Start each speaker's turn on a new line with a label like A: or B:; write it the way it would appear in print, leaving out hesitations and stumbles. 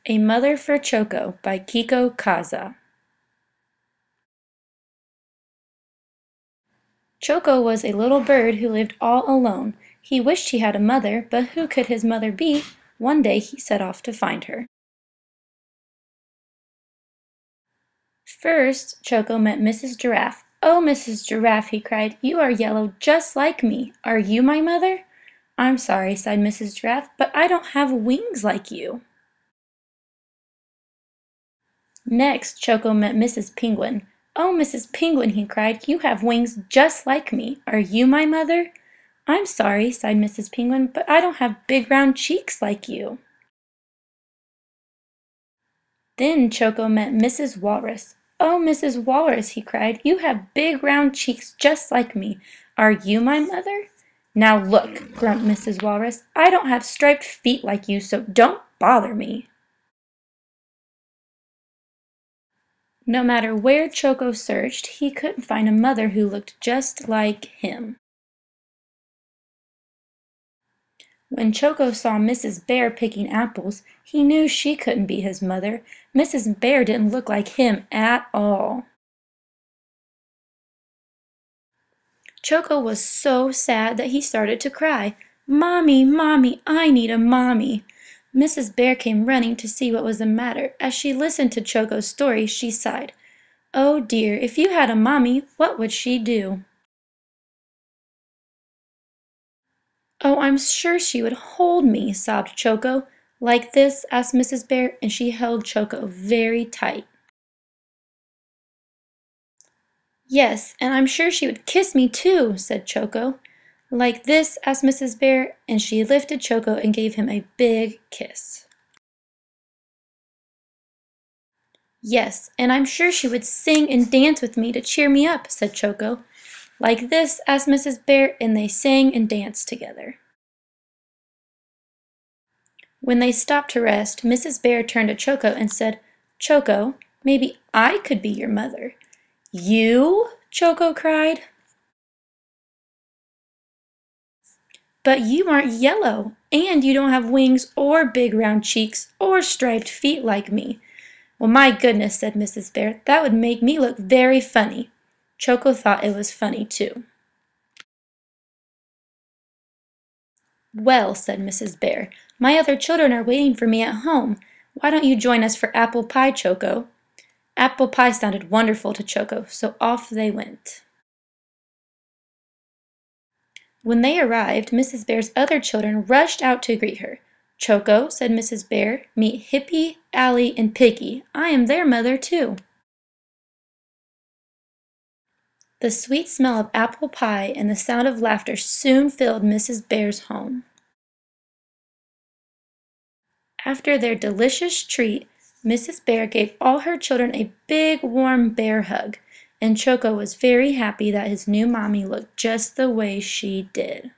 A: A Mother for Choco by Kiko Kaza. Choco was a little bird who lived all alone. He wished he had a mother, but who could his mother be? One day he set off to find her. First, Choco met Mrs. Giraffe. "Oh, Mrs. Giraffe," he cried, "you are yellow just like me. Are you my mother?" "I'm sorry," sighed Mrs. Giraffe, "but I don't have wings like you." Next, Choco met Mrs. Penguin. "Oh, Mrs. Penguin," he cried, "you have wings just like me. Are you my mother?" "I'm sorry," sighed Mrs. Penguin, "but I don't have big round cheeks like you." Then Choco met Mrs. Walrus. "Oh, Mrs. Walrus," he cried, "you have big round cheeks just like me. Are you my mother?" "Now look," grumped Mrs. Walrus, "I don't have striped feet like you, so don't bother me." No matter where Choco searched, he couldn't find a mother who looked just like him. When Choco saw Mrs. Bear picking apples, he knew she couldn't be his mother. Mrs. Bear didn't look like him at all. Choco was so sad that he started to cry. "Mommy, Mommy, I need a mommy." Mrs. Bear came running to see what was the matter. As she listened to Choco's story, she sighed. "Oh dear, if you had a mommy, what would she do?" "Oh, I'm sure she would hold me," sobbed Choco. "Like this?" asked Mrs. Bear, and she held Choco very tight. "Yes, and I'm sure she would kiss me too," said Choco. "Like this?" asked Mrs. Bear, and she lifted Choco and gave him a big kiss. "Yes, and I'm sure she would sing and dance with me to cheer me up," said Choco. "Like this?" asked Mrs. Bear, and they sang and danced together. When they stopped to rest, Mrs. Bear turned to Choco and said, "Choco, maybe I could be your mother." "You?" Choco cried. "But you aren't yellow, and you don't have wings or big round cheeks or striped feet like me." "Well, my goodness," said Mrs. Bear, "that would make me look very funny." Choco thought it was funny too. "Well," said Mrs. Bear, "my other children are waiting for me at home. Why don't you join us for apple pie, Choco?" Apple pie sounded wonderful to Choco, so off they went. When they arrived, Mrs. Bear's other children rushed out to greet her. "Choco," said Mrs. Bear, "meet Hippy, Allie, and Piggy. I am their mother too." The sweet smell of apple pie and the sound of laughter soon filled Mrs. Bear's home. After their delicious treat, Mrs. Bear gave all her children a big warm bear hug, and Choco was very happy that his new mommy looked just the way she did.